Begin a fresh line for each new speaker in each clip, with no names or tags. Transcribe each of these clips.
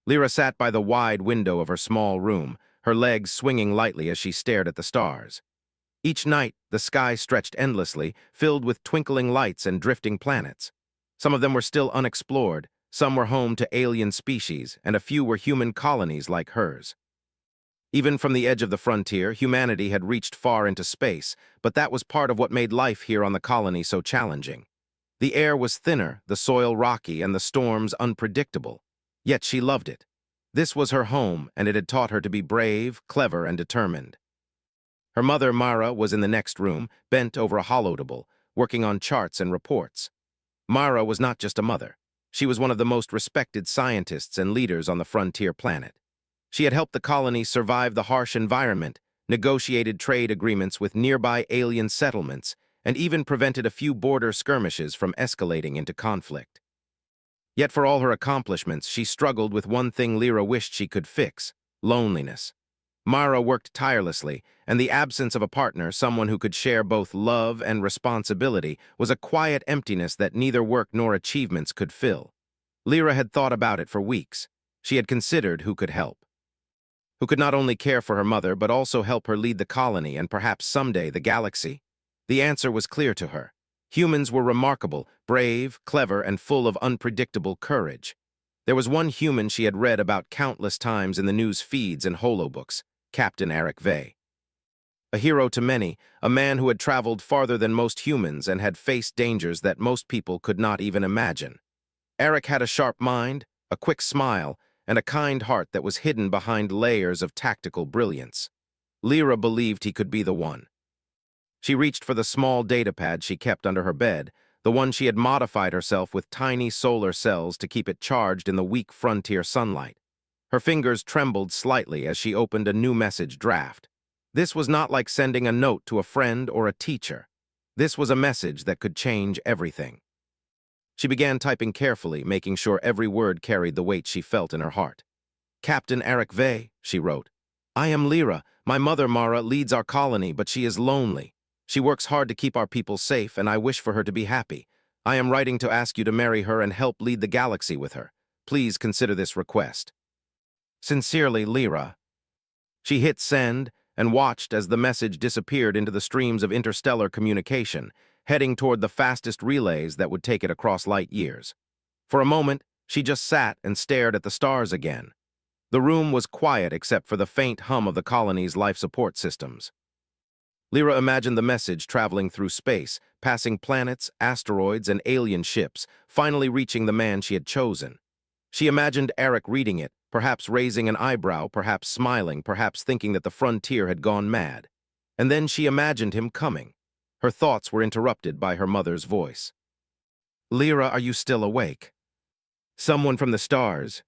Lyra sat by the wide window of her small room, her legs swinging lightly as she stared at the stars. Each night, the sky stretched endlessly, filled with twinkling lights and drifting planets. Some of them were still unexplored, some were home to alien species, and a few were human colonies like hers. Even from the edge of the frontier, humanity had reached far into space, but that was part of what made life here on the colony so challenging. The air was thinner, the soil rocky, and the storms unpredictable. Yet she loved it. This was her home, and it had taught her to be brave, clever, and determined. Her mother, Mara, was in the next room, bent over a holodable, working on charts and reports. Mara was not just a mother. She was one of the most respected scientists and leaders on the frontier planet. She had helped the colony survive the harsh environment, negotiated trade agreements with nearby alien settlements, and even prevented a few border skirmishes from escalating into conflict. Yet for all her accomplishments, she struggled with one thing Lyra wished she could fix: loneliness. Mara worked tirelessly, and the absence of a partner, someone who could share both love and responsibility, was a quiet emptiness that neither work nor achievements could fill. Lyra had thought about it for weeks. She had considered who could help. Who could not only care for her mother, but also help her lead the colony and perhaps someday the galaxy? The answer was clear to her. Humans were remarkable, brave, clever, and full of unpredictable courage. There was one human she had read about countless times in the news feeds and holobooks: Captain Eric Vey. A hero to many, a man who had traveled farther than most humans and had faced dangers that most people could not even imagine. Eric had a sharp mind, a quick smile, and a kind heart that was hidden behind layers of tactical brilliance. Lyra believed he could be the one. She reached for the small datapad she kept under her bed, the one she had modified herself with tiny solar cells to keep it charged in the weak frontier sunlight. Her fingers trembled slightly as she opened a new message draft. This was not like sending a note to a friend or a teacher. This was a message that could change everything. She began typing carefully, making sure every word carried the weight she felt in her heart. "Captain Eric Vey," she wrote. "I am Lyra. My mother, Mara, leads our colony, but she is lonely. She works hard to keep our people safe, and I wish for her to be happy. I am writing to ask you to marry her and help lead the galaxy with her. Please consider this request. Sincerely, Lyra." She hit send and watched as the message disappeared into the streams of interstellar communication, heading toward the fastest relays that would take it across light years. For a moment, she just sat and stared at the stars again. The room was quiet except for the faint hum of the colony's life support systems. Lyra imagined the message traveling through space, passing planets, asteroids, and alien ships, finally reaching the man she had chosen. She imagined Eric reading it, perhaps raising an eyebrow, perhaps smiling, perhaps thinking that the frontier had gone mad. And then she imagined him coming. Her thoughts were interrupted by her mother's voice. "Lyra, are you still awake?" "Someone from the stars."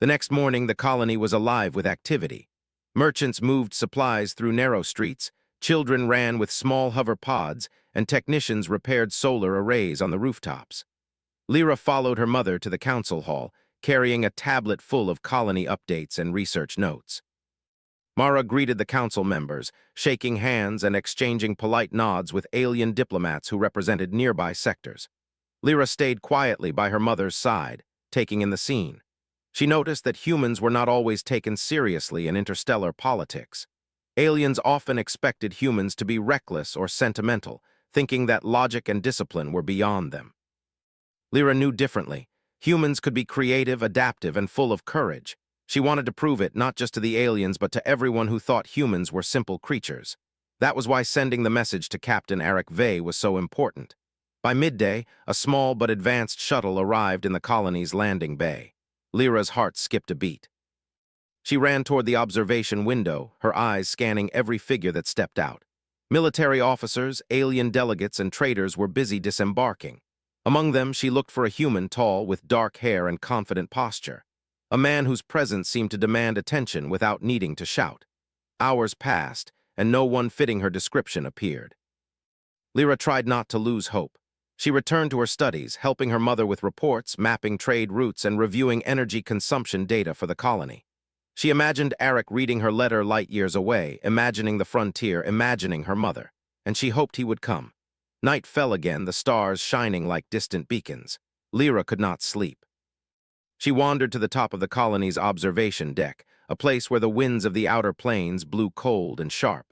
The next morning, the colony was alive with activity. Merchants moved supplies through narrow streets, children ran with small hover pods, and technicians repaired solar arrays on the rooftops. Lyra followed her mother to the council hall, carrying a tablet full of colony updates and research notes. Mara greeted the council members, shaking hands and exchanging polite nods with alien diplomats who represented nearby sectors. Lyra stayed quietly by her mother's side, taking in the scene. She noticed that humans were not always taken seriously in interstellar politics. Aliens often expected humans to be reckless or sentimental, thinking that logic and discipline were beyond them. Lyra knew differently. Humans could be creative, adaptive, and full of courage. She wanted to prove it not just to the aliens but to everyone who thought humans were simple creatures. That was why sending the message to Captain Eric Vey was so important. By midday, a small but advanced shuttle arrived in the colony's landing bay. Lyra's heart skipped a beat. She ran toward the observation window, her eyes scanning every figure that stepped out. Military officers, alien delegates, and traders were busy disembarking. Among them, she looked for a human tall, with dark hair and confident posture. A man whose presence seemed to demand attention without needing to shout. Hours passed, and no one fitting her description appeared. Lyra tried not to lose hope. She returned to her studies, helping her mother with reports, mapping trade routes, and reviewing energy consumption data for the colony. She imagined Eric reading her letter light years away, imagining the frontier, imagining her mother, and she hoped he would come. Night fell again, the stars shining like distant beacons. Lyra could not sleep. She wandered to the top of the colony's observation deck, a place where the winds of the outer plains blew cold and sharp.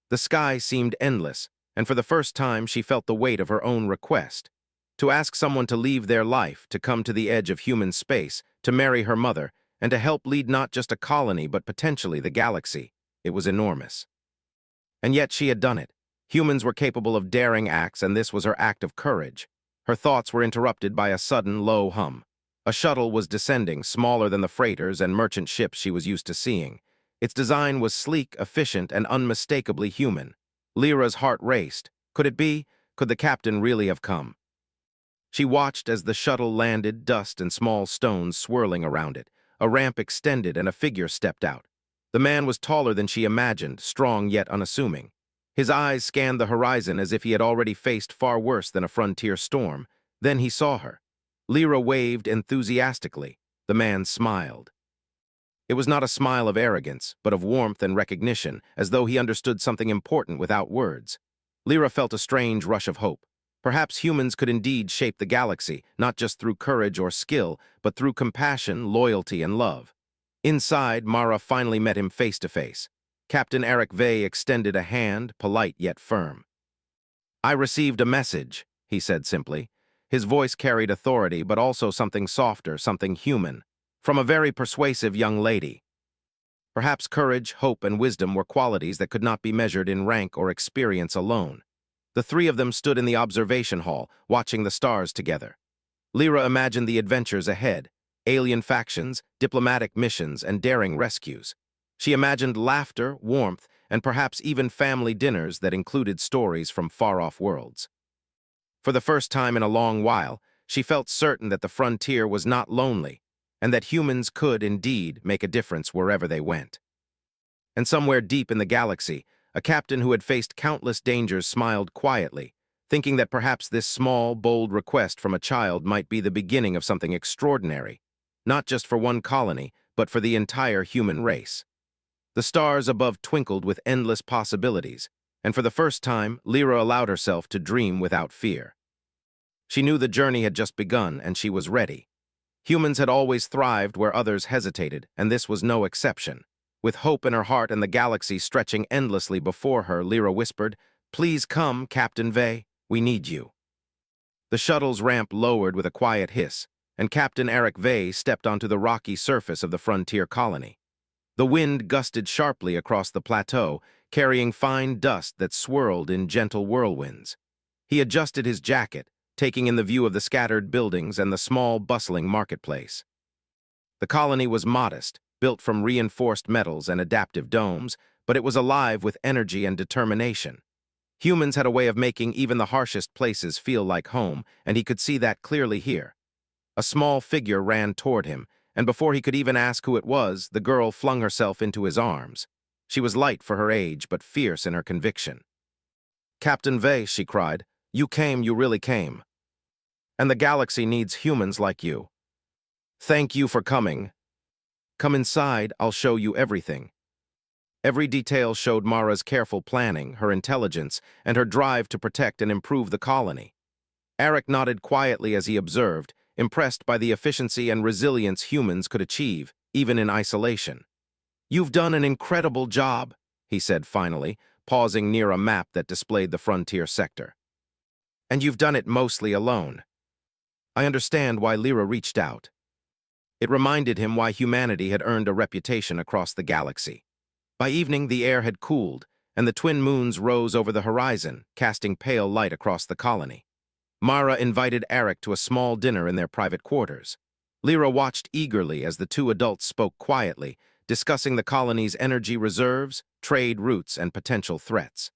The sky seemed endless, and for the first time she felt the weight of her own request. To ask someone to leave their life, to come to the edge of human space, to marry her mother, and to help lead not just a colony but potentially the galaxy. It was enormous. And yet she had done it. Humans were capable of daring acts, and this was her act of courage. Her thoughts were interrupted by a sudden low hum. A shuttle was descending, smaller than the freighters and merchant ships she was used to seeing. Its design was sleek, efficient, and unmistakably human. Lyra's heart raced. Could it be? Could the captain really have come? She watched as the shuttle landed, dust and small stones swirling around it. A ramp extended and a figure stepped out. The man was taller than she imagined, strong yet unassuming. His eyes scanned the horizon as if he had already faced far worse than a frontier storm. Then he saw her. Lyra waved enthusiastically. The man smiled. It was not a smile of arrogance, but of warmth and recognition, as though he understood something important without words. Lyra felt a strange rush of hope. Perhaps humans could indeed shape the galaxy, not just through courage or skill, but through compassion, loyalty, and love. Inside, Mara finally met him face to face. Captain Eric Vey extended a hand, polite yet firm. "I received a message," he said simply. His voice carried authority, but also something softer, something human, from a very persuasive young lady. Perhaps courage, hope, and wisdom were qualities that could not be measured in rank or experience alone. The three of them stood in the observation hall, watching the stars together. Lyra imagined the adventures ahead, alien factions, diplomatic missions, and daring rescues. She imagined laughter, warmth, and perhaps even family dinners that included stories from far-off worlds. For the first time in a long while, she felt certain that the frontier was not lonely, and that humans could, indeed, make a difference wherever they went. And somewhere deep in the galaxy, a captain who had faced countless dangers smiled quietly, thinking that perhaps this small, bold request from a child might be the beginning of something extraordinary, not just for one colony, but for the entire human race. The stars above twinkled with endless possibilities, and for the first time, Lyra allowed herself to dream without fear. She knew the journey had just begun, and she was ready. Humans had always thrived where others hesitated, and this was no exception. With hope in her heart and the galaxy stretching endlessly before her, Lyra whispered, "Please come, Captain Vey. We need you." The shuttle's ramp lowered with a quiet hiss, and Captain Eric Vey stepped onto the rocky surface of the frontier colony. The wind gusted sharply across the plateau, carrying fine dust that swirled in gentle whirlwinds. He adjusted his jacket, taking in the view of the scattered buildings and the small, bustling marketplace. The colony was modest, built from reinforced metals and adaptive domes, but it was alive with energy and determination. Humans had a way of making even the harshest places feel like home, and he could see that clearly here. A small figure ran toward him, and before he could even ask who it was, the girl flung herself into his arms. She was light for her age, but fierce in her conviction. "Captain Vey," she cried, "you came, you really came. And the galaxy needs humans like you. Thank you for coming. Come inside, I'll show you everything." Every detail showed Mara's careful planning, her intelligence, and her drive to protect and improve the colony. Eric nodded quietly as he observed, impressed by the efficiency and resilience humans could achieve, even in isolation. "You've done an incredible job," he said finally, pausing near a map that displayed the frontier sector. "And you've done it mostly alone." I understand why Lyra reached out. It reminded him why humanity had earned a reputation across the galaxy. By evening, the air had cooled, and the twin moons rose over the horizon, casting pale light across the colony. Mara invited Eric to a small dinner in their private quarters. Lyra watched eagerly as the two adults spoke quietly, discussing the colony's energy reserves, trade routes, and potential threats.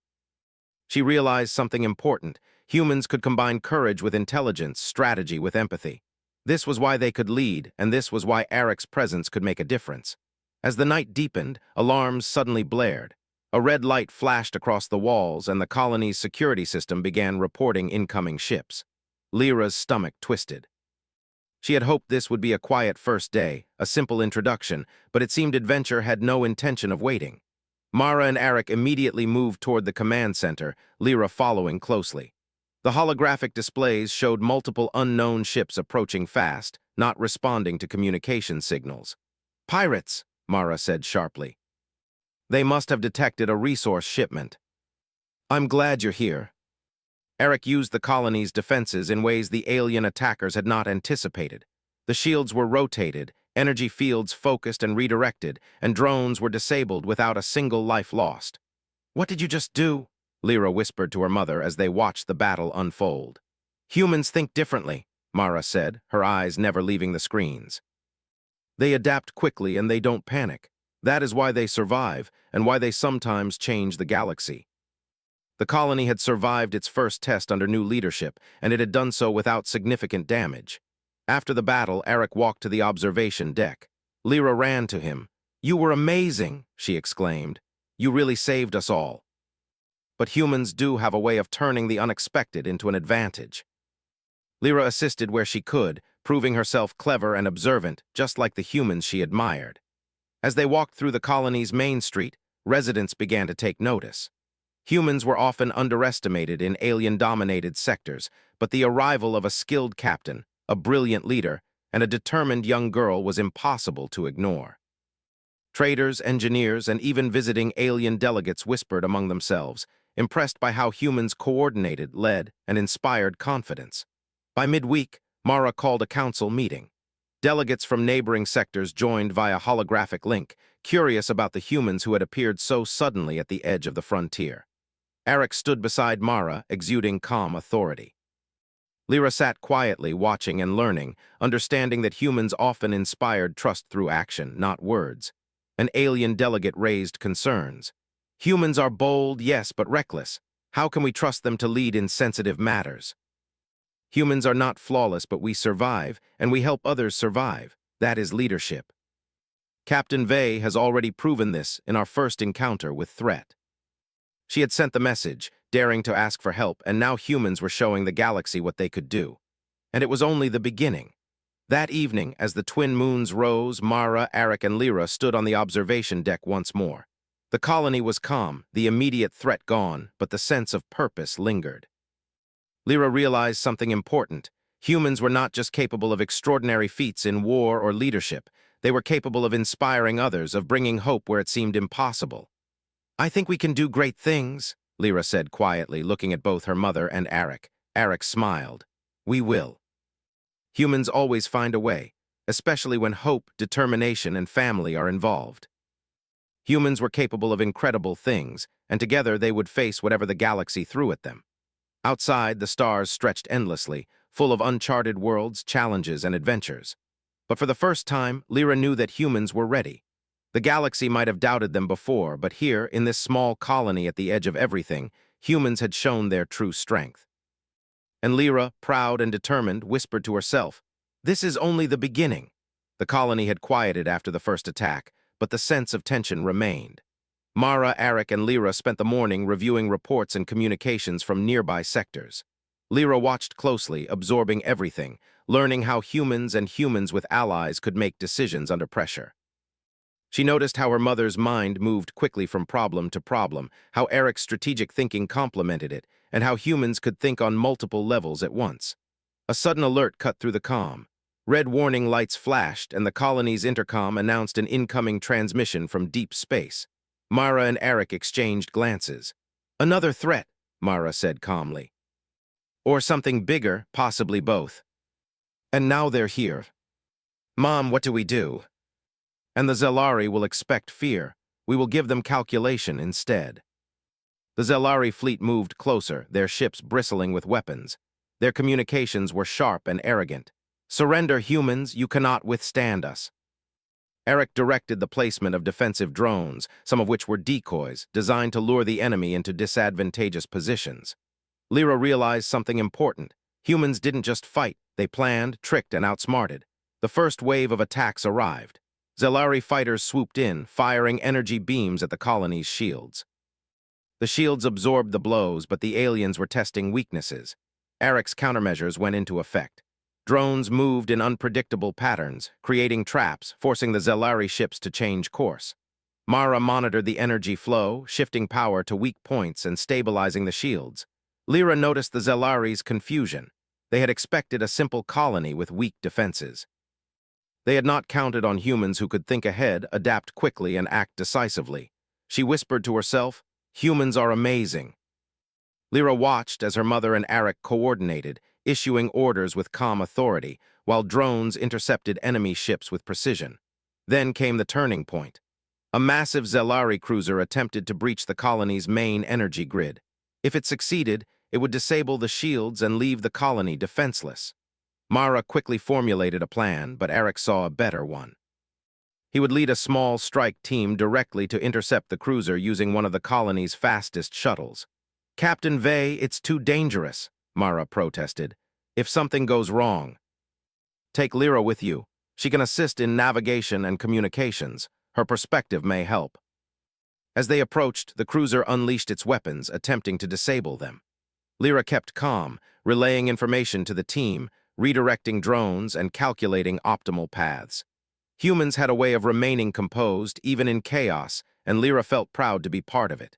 She realized something important. Humans could combine courage with intelligence, strategy with empathy. This was why they could lead, and this was why Eric's presence could make a difference. As the night deepened, alarms suddenly blared. A red light flashed across the walls, and the colony's security system began reporting incoming ships. Lyra's stomach twisted. She had hoped this would be a quiet first day, a simple introduction, but it seemed adventure had no intention of waiting. Mara and Eric immediately moved toward the command center, Lyra following closely. The holographic displays showed multiple unknown ships approaching fast, not responding to communication signals. "Pirates," Mara said sharply. "They must have detected a resource shipment." "I'm glad you're here." Eric used the colony's defenses in ways the alien attackers had not anticipated. The shields were rotated, energy fields focused and redirected, and drones were disabled without a single life lost. "What did you just do?" Lyra whispered to her mother as they watched the battle unfold. "Humans think differently," Mara said, her eyes never leaving the screens. "They adapt quickly and they don't panic. That is why they survive, and why they sometimes change the galaxy." The colony had survived its first test under new leadership, and it had done so without significant damage. After the battle, Eric walked to the observation deck. Lyra ran to him. "You were amazing," she exclaimed. "You really saved us all." But humans do have a way of turning the unexpected into an advantage. Lyra assisted where she could, proving herself clever and observant, just like the humans she admired. As they walked through the colony's main street, residents began to take notice. Humans were often underestimated in alien-dominated sectors, but the arrival of a skilled captain, a brilliant leader, and a determined young girl was impossible to ignore. Traders, engineers, and even visiting alien delegates whispered among themselves, impressed by how humans coordinated, led, and inspired confidence. By midweek, Mara called a council meeting. Delegates from neighboring sectors joined via holographic link, curious about the humans who had appeared so suddenly at the edge of the frontier. Eric stood beside Mara, exuding calm authority. Lyra sat quietly, watching and learning, understanding that humans often inspired trust through action, not words. An alien delegate raised concerns. "Humans are bold, yes, but reckless. How can we trust them to lead in sensitive matters?" "Humans are not flawless, but we survive, and we help others survive. That is leadership. Captain Vey has already proven this in our first encounter with threat." She had sent the message, daring to ask for help, and now humans were showing the galaxy what they could do. And it was only the beginning. That evening, as the twin moons rose, Mara, Eric, and Lyra stood on the observation deck once more. The colony was calm, the immediate threat gone, but the sense of purpose lingered. Lyra realized something important. Humans were not just capable of extraordinary feats in war or leadership. They were capable of inspiring others, of bringing hope where it seemed impossible. "I think we can do great things," Lyra said quietly, looking at both her mother and Eric. Eric smiled. "We will." Humans always find a way, especially when hope, determination, and family are involved. Humans were capable of incredible things, and together they would face whatever the galaxy threw at them. Outside, the stars stretched endlessly, full of uncharted worlds, challenges, and adventures. But for the first time, Lyra knew that humans were ready. The galaxy might have doubted them before, but here, in this small colony at the edge of everything, humans had shown their true strength. And Lyra, proud and determined, whispered to herself, "This is only the beginning." The colony had quieted after the first attack, but the sense of tension remained. Mara, Eric, and Lyra spent the morning reviewing reports and communications from nearby sectors. Lyra watched closely, absorbing everything, learning how humans and humans with allies could make decisions under pressure. She noticed how her mother's mind moved quickly from problem to problem, how Eric's strategic thinking complemented it, and how humans could think on multiple levels at once. A sudden alert cut through the comm. Red warning lights flashed, and the colony's intercom announced an incoming transmission from deep space. Mara and Eric exchanged glances. "Another threat," Mara said calmly. "Or something bigger, possibly both. And now they're here. Mom, what do we do?" "And the Zelari will expect fear. We will give them calculation instead." The Zelari fleet moved closer, their ships bristling with weapons. Their communications were sharp and arrogant. "Surrender, humans, you cannot withstand us." Eric directed the placement of defensive drones, some of which were decoys, designed to lure the enemy into disadvantageous positions. Lyra realized something important. Humans didn't just fight, they planned, tricked, and outsmarted. The first wave of attacks arrived. Zelari fighters swooped in, firing energy beams at the colony's shields. The shields absorbed the blows, but the aliens were testing weaknesses. Eric's countermeasures went into effect. Drones moved in unpredictable patterns, creating traps, forcing the Zelari ships to change course. Mara monitored the energy flow, shifting power to weak points and stabilizing the shields. Lyra noticed the Zellari's confusion. They had expected a simple colony with weak defenses. They had not counted on humans who could think ahead, adapt quickly, and act decisively. She whispered to herself, "Humans are amazing." Lyra watched as her mother and Arik coordinated, issuing orders with calm authority, while drones intercepted enemy ships with precision. Then came the turning point. A massive Zellari cruiser attempted to breach the colony's main energy grid. If it succeeded, it would disable the shields and leave the colony defenseless. Mara quickly formulated a plan, but Arik saw a better one. He would lead a small strike team directly to intercept the cruiser using one of the colony's fastest shuttles. "Captain Vey, it's too dangerous," Mara protested. "If something goes wrong, take Lyra with you. She can assist in navigation and communications. Her perspective may help." As they approached, the cruiser unleashed its weapons, attempting to disable them. Lyra kept calm, relaying information to the team, redirecting drones, and calculating optimal paths. Humans had a way of remaining composed, even in chaos, and Lyra felt proud to be part of it.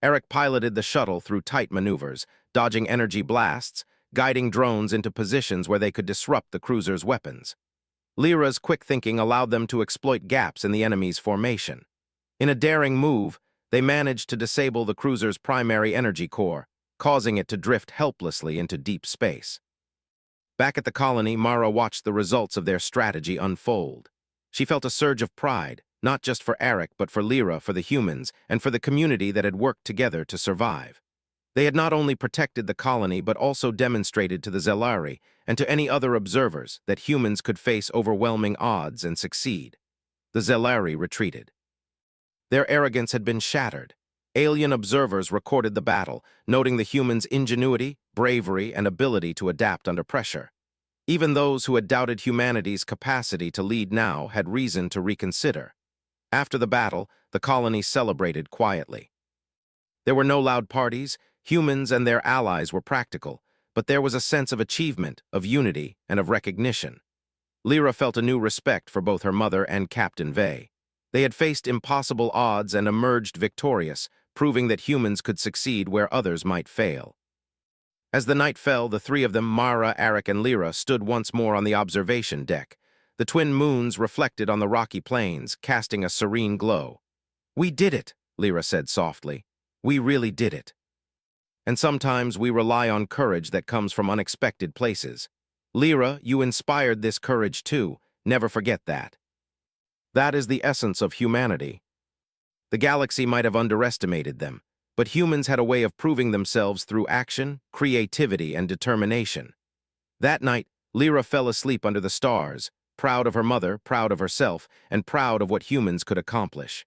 Arik piloted the shuttle through tight maneuvers, dodging energy blasts, guiding drones into positions where they could disrupt the cruiser's weapons. Lyra's quick thinking allowed them to exploit gaps in the enemy's formation. In a daring move, they managed to disable the cruiser's primary energy core, causing it to drift helplessly into deep space. Back at the colony, Mara watched the results of their strategy unfold. She felt a surge of pride, not just for Arik, but for Lyra, for the humans, and for the community that had worked together to survive. They had not only protected the colony, but also demonstrated to the Zellari and to any other observers that humans could face overwhelming odds and succeed. The Zellari retreated. Their arrogance had been shattered. Alien observers recorded the battle, noting the humans' ingenuity, bravery, and ability to adapt under pressure. Even those who had doubted humanity's capacity to lead now had reason to reconsider. After the battle, the colony celebrated quietly. There were no loud parties. Humans and their allies were practical, but there was a sense of achievement, of unity, and of recognition. Lyra felt a new respect for both her mother and Captain Vey. They had faced impossible odds and emerged victorious, proving that humans could succeed where others might fail. As the night fell, the three of them, Mara, Arik, and Lyra, stood once more on the observation deck. The twin moons reflected on the rocky plains, casting a serene glow. "We did it," Lyra said softly. "We really did it." And sometimes we rely on courage that comes from unexpected places. Lyra, you inspired this courage too. Never forget that. That is the essence of humanity. The galaxy might have underestimated them, but humans had a way of proving themselves through action, creativity, and determination. That night, Lyra fell asleep under the stars, proud of her mother, proud of herself, and proud of what humans could accomplish.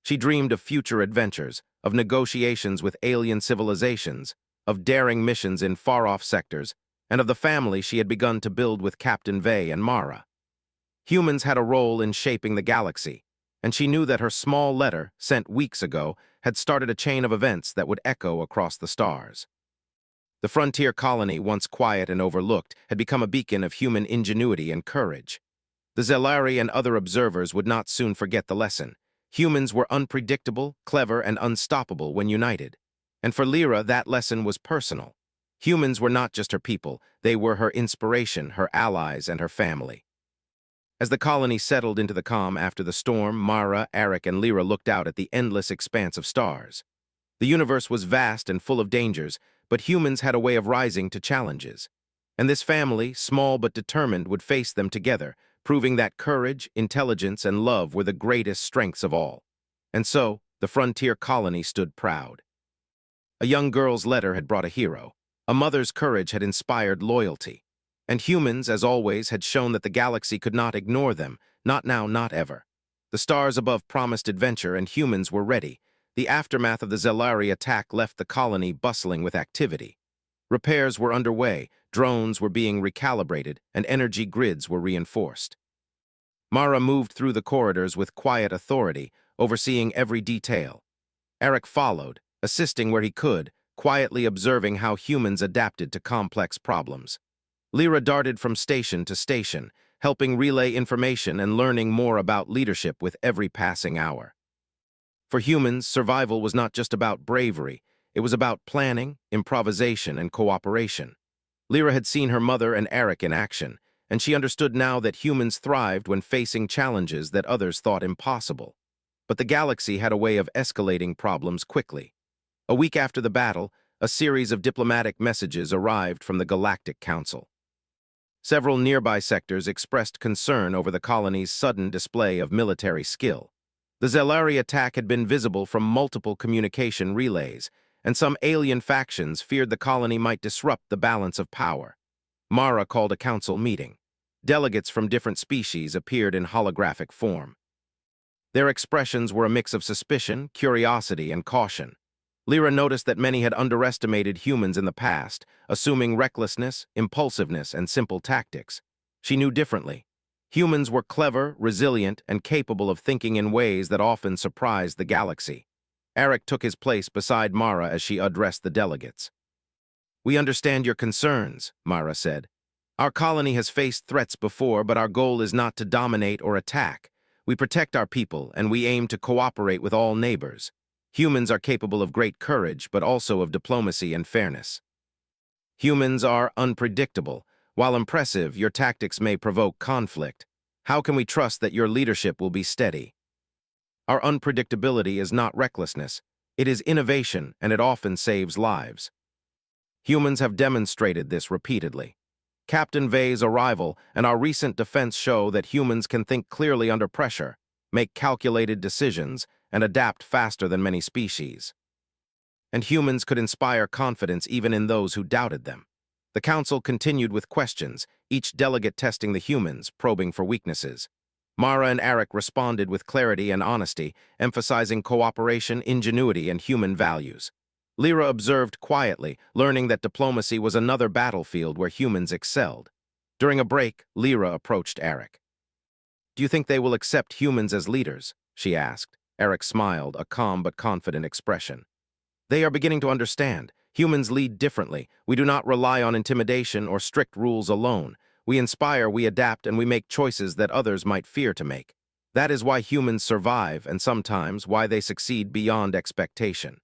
She dreamed of future adventures, of negotiations with alien civilizations, of daring missions in far-off sectors, and of the family she had begun to build with Captain Vey and Mara. Humans had a role in shaping the galaxy, and she knew that her small letter, sent weeks ago, had started a chain of events that would echo across the stars. The frontier colony, once quiet and overlooked, had become a beacon of human ingenuity and courage. The Zellari and other observers would not soon forget the lesson. Humans were unpredictable, clever, and unstoppable when united. And for Lyra, that lesson was personal. Humans were not just her people, they were her inspiration, her allies, and her family. As the colony settled into the calm after the storm, Mara, Arik, and Lyra looked out at the endless expanse of stars. The universe was vast and full of dangers, but humans had a way of rising to challenges. And this family, small but determined, would face them together, proving that courage, intelligence, and love were the greatest strengths of all. And so, the frontier colony stood proud. A young girl's letter had brought a hero. A mother's courage had inspired loyalty. And humans, as always, had shown that the galaxy could not ignore them, not now, not ever. The stars above promised adventure, and humans were ready. The aftermath of the Zellari attack left the colony bustling with activity. Repairs were underway, drones were being recalibrated, and energy grids were reinforced. Mara moved through the corridors with quiet authority, overseeing every detail. Arik followed, assisting where he could, quietly observing how humans adapted to complex problems. Lyra darted from station to station, helping relay information and learning more about leadership with every passing hour. For humans, survival was not just about bravery, It was about planning, improvisation, and cooperation. Lyra had seen her mother and Eric in action, and she understood now that humans thrived when facing challenges that others thought impossible. But the galaxy had a way of escalating problems quickly. A week after the battle, a series of diplomatic messages arrived from the Galactic Council. Several nearby sectors expressed concern over the colony's sudden display of military skill. The Zelari attack had been visible from multiple communication relays, and some alien factions feared the colony might disrupt the balance of power. Mara called a council meeting. Delegates from different species appeared in holographic form. Their expressions were a mix of suspicion, curiosity, and caution. Lyra noticed that many had underestimated humans in the past, assuming recklessness, impulsiveness, and simple tactics. She knew differently. Humans were clever, resilient, and capable of thinking in ways that often surprised the galaxy. Eric took his place beside Mara as she addressed the delegates. "We understand your concerns," Mara said. "Our colony has faced threats before, but our goal is not to dominate or attack. We protect our people, and we aim to cooperate with all neighbors. Humans are capable of great courage, but also of diplomacy and fairness. Humans are unpredictable. While impressive, your tactics may provoke conflict. How can we trust that your leadership will be steady? Our unpredictability is not recklessness. It is innovation, and it often saves lives. Humans have demonstrated this repeatedly. Captain Vey's arrival and our recent defense show that humans can think clearly under pressure, make calculated decisions, and adapt faster than many species. And humans could inspire confidence even in those who doubted them." The council continued with questions, each delegate testing the humans, probing for weaknesses. Mara and Eric responded with clarity and honesty, emphasizing cooperation, ingenuity, and human values. Lyra observed quietly, learning that diplomacy was another battlefield where humans excelled. During a break, Lyra approached Eric. "Do you think they will accept humans as leaders?" she asked. Eric smiled, a calm but confident expression. "They are beginning to understand. Humans lead differently. We do not rely on intimidation or strict rules alone. We inspire, we adapt, and we make choices that others might fear to make. That is why humans survive, and sometimes why they succeed beyond expectation."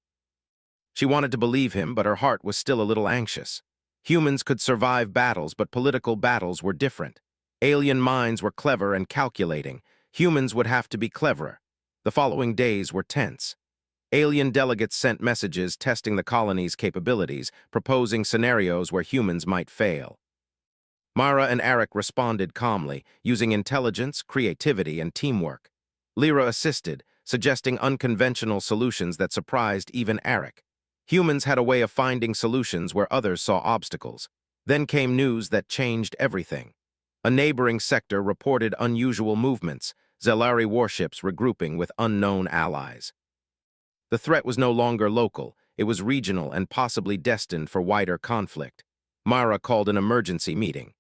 She wanted to believe him, but her heart was still a little anxious. Humans could survive battles, but political battles were different. Alien minds were clever and calculating. Humans would have to be cleverer. The following days were tense. Alien delegates sent messages testing the colony's capabilities, proposing scenarios where humans might fail. Mara and Eric responded calmly, using intelligence, creativity, and teamwork. Lyra assisted, suggesting unconventional solutions that surprised even Eric. Humans had a way of finding solutions where others saw obstacles. Then came news that changed everything. A neighboring sector reported unusual movements, Zelari warships regrouping with unknown allies. The threat was no longer local, it was regional and possibly destined for wider conflict. Mara called an emergency meeting.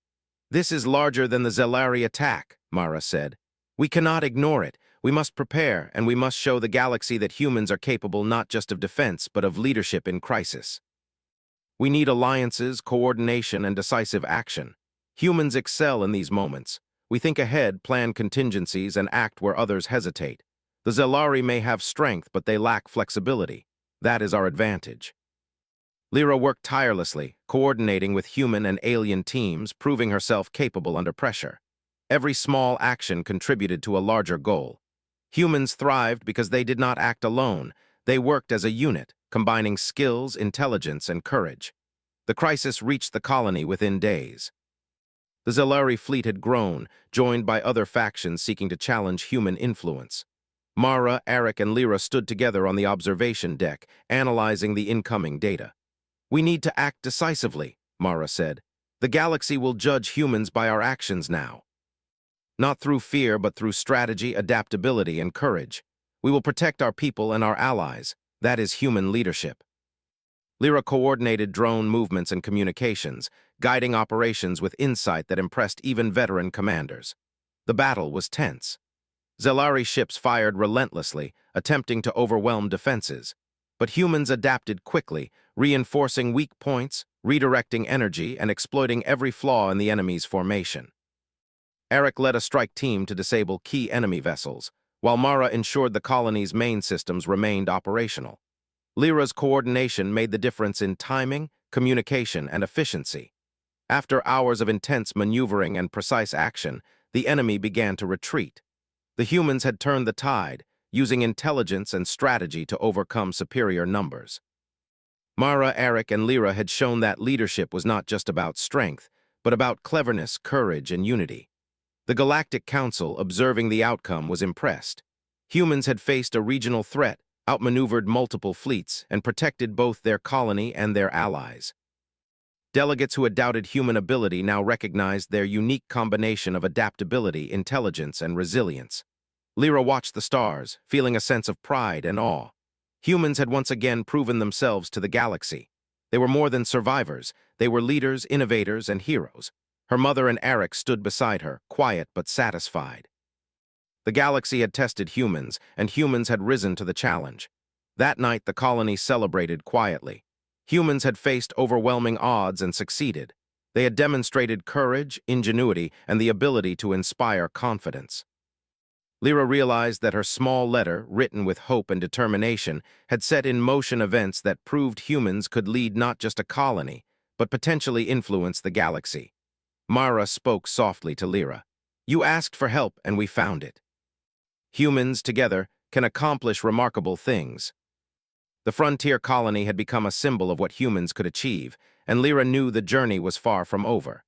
"This is larger than the Zelari attack," Mara said. "We cannot ignore it. We must prepare, and we must show the galaxy that humans are capable not just of defense, but of leadership in crisis. We need alliances, coordination, and decisive action. Humans excel in these moments. We think ahead, plan contingencies, and act where others hesitate. The Zelari may have strength, but they lack flexibility. That is our advantage." Lyra worked tirelessly, coordinating with human and alien teams, proving herself capable under pressure. Every small action contributed to a larger goal. Humans thrived because they did not act alone. They worked as a unit, combining skills, intelligence, and courage. The crisis reached the colony within days. The Zelari fleet had grown, joined by other factions seeking to challenge human influence. Mara, Eric, and Lyra stood together on the observation deck, analyzing the incoming data. "We need to act decisively," Mara said. "The galaxy will judge humans by our actions now. Not through fear, but through strategy, adaptability, and courage. We will protect our people and our allies. That is human leadership." Lyra coordinated drone movements and communications, guiding operations with insight that impressed even veteran commanders. The battle was tense. Zelari ships fired relentlessly, attempting to overwhelm defenses. But humans adapted quickly, reinforcing weak points, redirecting energy, and exploiting every flaw in the enemy's formation. Eric led a strike team to disable key enemy vessels, while Mara ensured the colony's main systems remained operational. Lyra's coordination made the difference in timing, communication, and efficiency. After hours of intense maneuvering and precise action, the enemy began to retreat. The humans had turned the tide, using intelligence and strategy to overcome superior numbers. Mara, Eric, and Lyra had shown that leadership was not just about strength, but about cleverness, courage, and unity. The Galactic Council, observing the outcome, was impressed. Humans had faced a regional threat, outmaneuvered multiple fleets, and protected both their colony and their allies. Delegates who had doubted human ability now recognized their unique combination of adaptability, intelligence, and resilience. Lyra watched the stars, feeling a sense of pride and awe. Humans had once again proven themselves to the galaxy. They were more than survivors. They were leaders, innovators, and heroes. Her mother and Eric stood beside her, quiet but satisfied. The galaxy had tested humans, and humans had risen to the challenge. That night, the colony celebrated quietly. Humans had faced overwhelming odds and succeeded. They had demonstrated courage, ingenuity, and the ability to inspire confidence. Lyra realized that her small letter, written with hope and determination, had set in motion events that proved humans could lead not just a colony, but potentially influence the galaxy. Mara spoke softly to Lyra. "You asked for help, and we found it. Humans, together, can accomplish remarkable things." The frontier colony had become a symbol of what humans could achieve, and Lyra knew the journey was far from over.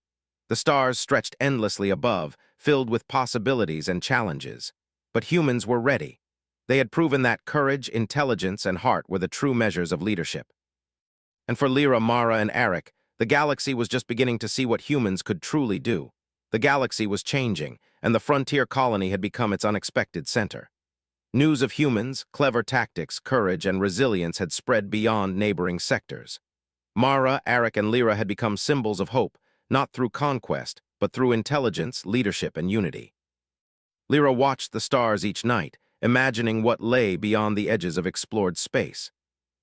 The stars stretched endlessly above, filled with possibilities and challenges. But humans were ready. They had proven that courage, intelligence, and heart were the true measures of leadership. And for Lyra, Mara, and Eric, the galaxy was just beginning to see what humans could truly do. The galaxy was changing, and the frontier colony had become its unexpected center. News of humans, clever tactics, courage, and resilience had spread beyond neighboring sectors. Mara, Eric, and Lyra had become symbols of hope, not through conquest, but through intelligence, leadership, and unity. Lyra watched the stars each night, imagining what lay beyond the edges of explored space.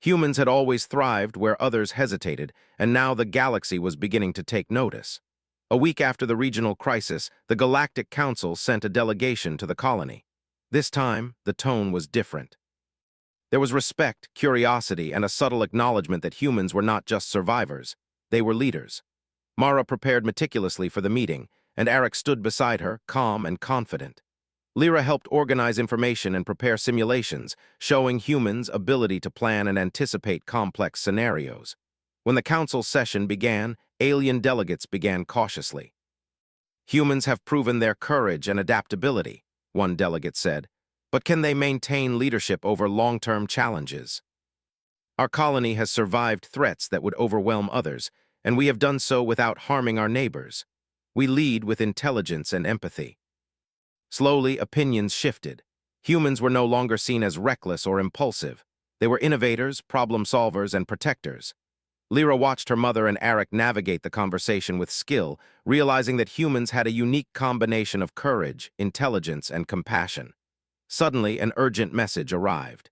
Humans had always thrived where others hesitated, and now the galaxy was beginning to take notice. A week after the regional crisis, the Galactic Council sent a delegation to the colony. This time, the tone was different. There was respect, curiosity, and a subtle acknowledgement that humans were not just survivors. They were leaders. Mara prepared meticulously for the meeting, and Eric stood beside her, calm and confident. Lyra helped organize information and prepare simulations, showing humans' ability to plan and anticipate complex scenarios. When the council session began, alien delegates began cautiously. "Humans have proven their courage and adaptability," one delegate said, "but can they maintain leadership over long-term challenges? Our colony has survived threats that would overwhelm others, and we have done so without harming our neighbors. We lead with intelligence and empathy." Slowly, opinions shifted. Humans were no longer seen as reckless or impulsive. They were innovators, problem solvers, and protectors. Lyra watched her mother and Eric navigate the conversation with skill, realizing that humans had a unique combination of courage, intelligence, and compassion. Suddenly, an urgent message arrived.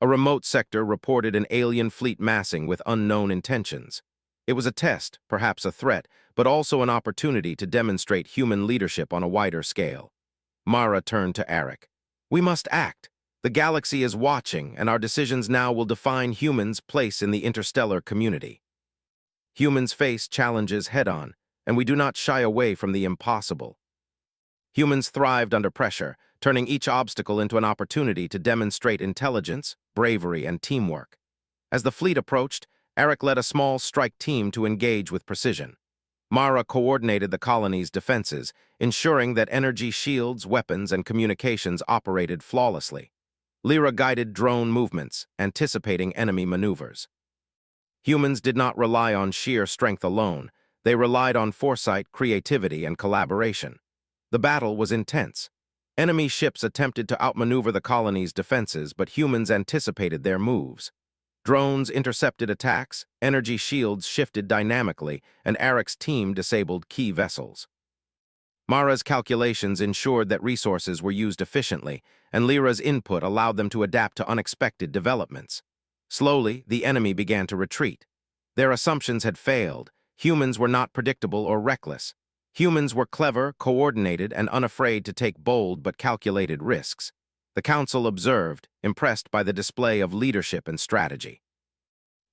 A remote sector reported an alien fleet massing with unknown intentions. It was a test, perhaps a threat, but also an opportunity to demonstrate human leadership on a wider scale. Mara turned to Eric. "We must act. The galaxy is watching, and our decisions now will define humans' place in the interstellar community. Humans face challenges head-on, and we do not shy away from the impossible." Humans thrived under pressure, turning each obstacle into an opportunity to demonstrate intelligence, bravery, and teamwork. As the fleet approached, Eric led a small strike team to engage with precision. Mara coordinated the colony's defenses, ensuring that energy shields, weapons, and communications operated flawlessly. Lyra guided drone movements, anticipating enemy maneuvers. Humans did not rely on sheer strength alone. They relied on foresight, creativity, and collaboration. The battle was intense. Enemy ships attempted to outmaneuver the colony's defenses, but humans anticipated their moves. Drones intercepted attacks, energy shields shifted dynamically, and Eric's team disabled key vessels. Mara's calculations ensured that resources were used efficiently, and Lyra's input allowed them to adapt to unexpected developments. Slowly, the enemy began to retreat. Their assumptions had failed. Humans were not predictable or reckless. Humans were clever, coordinated, and unafraid to take bold but calculated risks. The council observed, impressed by the display of leadership and strategy.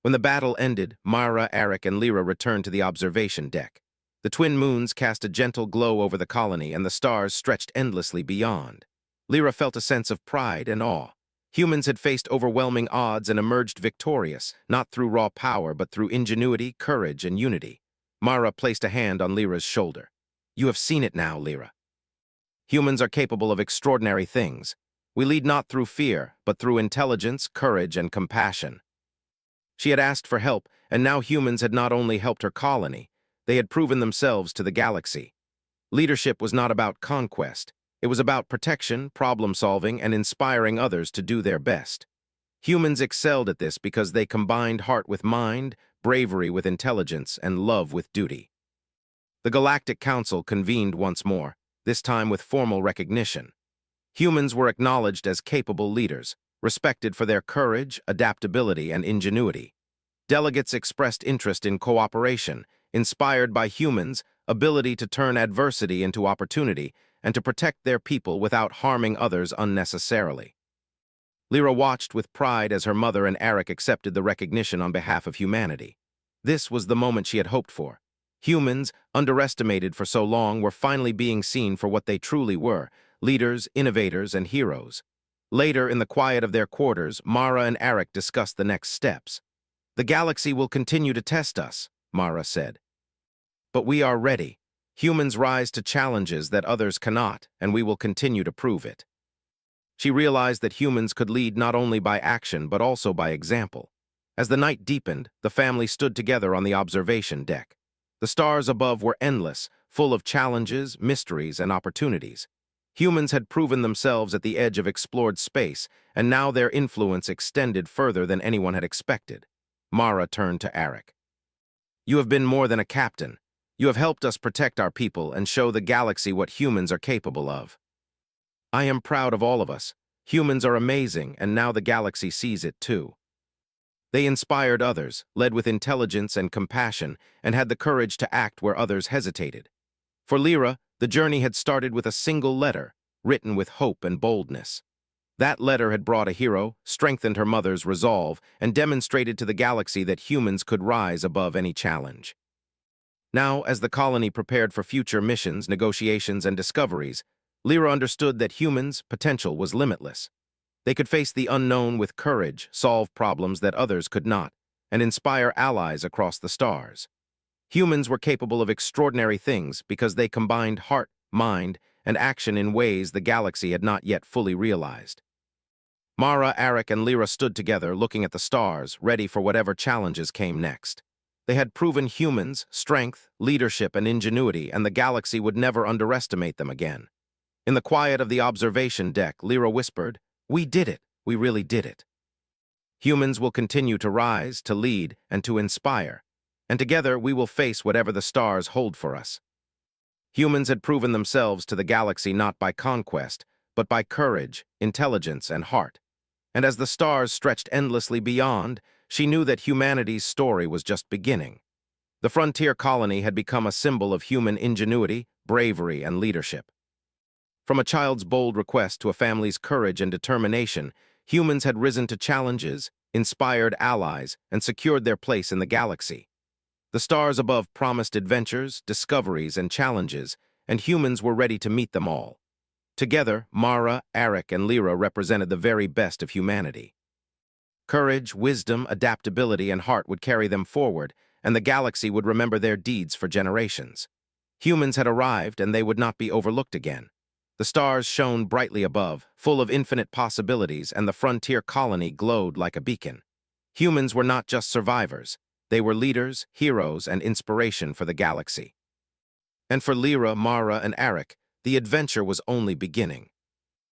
When the battle ended, Mara, Eric, and Lyra returned to the observation deck. The twin moons cast a gentle glow over the colony, and the stars stretched endlessly beyond. Lyra felt a sense of pride and awe. Humans had faced overwhelming odds and emerged victorious, not through raw power, but through ingenuity, courage, and unity. Mara placed a hand on Lyra's shoulder. "You have seen it now, Lyra. Humans are capable of extraordinary things. We lead not through fear, but through intelligence, courage, and compassion." She had asked for help, and now humans had not only helped her colony, they had proven themselves to the galaxy. Leadership was not about conquest. It was about protection, problem-solving, and inspiring others to do their best. Humans excelled at this because they combined heart with mind, bravery with intelligence, and love with duty. The Galactic Council convened once more, this time with formal recognition. Humans were acknowledged as capable leaders, respected for their courage, adaptability, and ingenuity. Delegates expressed interest in cooperation, inspired by humans' ability to turn adversity into opportunity and to protect their people without harming others unnecessarily. Lyra watched with pride as her mother and Eric accepted the recognition on behalf of humanity. This was the moment she had hoped for. Humans, underestimated for so long, were finally being seen for what they truly were: leaders, innovators, and heroes. Later, in the quiet of their quarters, Mara and Eric discussed the next steps. "The galaxy will continue to test us," Mara said. "But we are ready. Humans rise to challenges that others cannot, and we will continue to prove it." She realized that humans could lead not only by action but also by example. As the night deepened, the family stood together on the observation deck. The stars above were endless, full of challenges, mysteries, and opportunities. Humans had proven themselves at the edge of explored space, and now their influence extended further than anyone had expected. Mara turned to Eric. "You have been more than a captain. You have helped us protect our people and show the galaxy what humans are capable of. I am proud of all of us. Humans are amazing, and now the galaxy sees it too." They inspired others, led with intelligence and compassion, and had the courage to act where others hesitated. For Lyra, the journey had started with a single letter, written with hope and boldness. That letter had brought a hero, strengthened her mother's resolve, and demonstrated to the galaxy that humans could rise above any challenge. Now, as the colony prepared for future missions, negotiations, and discoveries, Lyra understood that humans' potential was limitless. They could face the unknown with courage, solve problems that others could not, and inspire allies across the stars. Humans were capable of extraordinary things because they combined heart, mind, and action in ways the galaxy had not yet fully realized. Mara, Eric, and Lyra stood together, looking at the stars, ready for whatever challenges came next. They had proven humans' strength, leadership, and ingenuity, and the galaxy would never underestimate them again. In the quiet of the observation deck, Lyra whispered, "We did it. We really did it. Humans will continue to rise, to lead, and to inspire, and together we will face whatever the stars hold for us." Humans had proven themselves to the galaxy not by conquest, but by courage, intelligence, and heart. And as the stars stretched endlessly beyond, she knew that humanity's story was just beginning. The frontier colony had become a symbol of human ingenuity, bravery, and leadership. From a child's bold request to a family's courage and determination, humans had risen to challenges, inspired allies, and secured their place in the galaxy. The stars above promised adventures, discoveries, and challenges, and humans were ready to meet them all. Together, Mara, Eric, and Lyra represented the very best of humanity. Courage, wisdom, adaptability, and heart would carry them forward, and the galaxy would remember their deeds for generations. Humans had arrived, and they would not be overlooked again. The stars shone brightly above, full of infinite possibilities, and the frontier colony glowed like a beacon. Humans were not just survivors. They were leaders, heroes, and inspiration for the galaxy. And for Lyra, Mara, and Eric, the adventure was only beginning.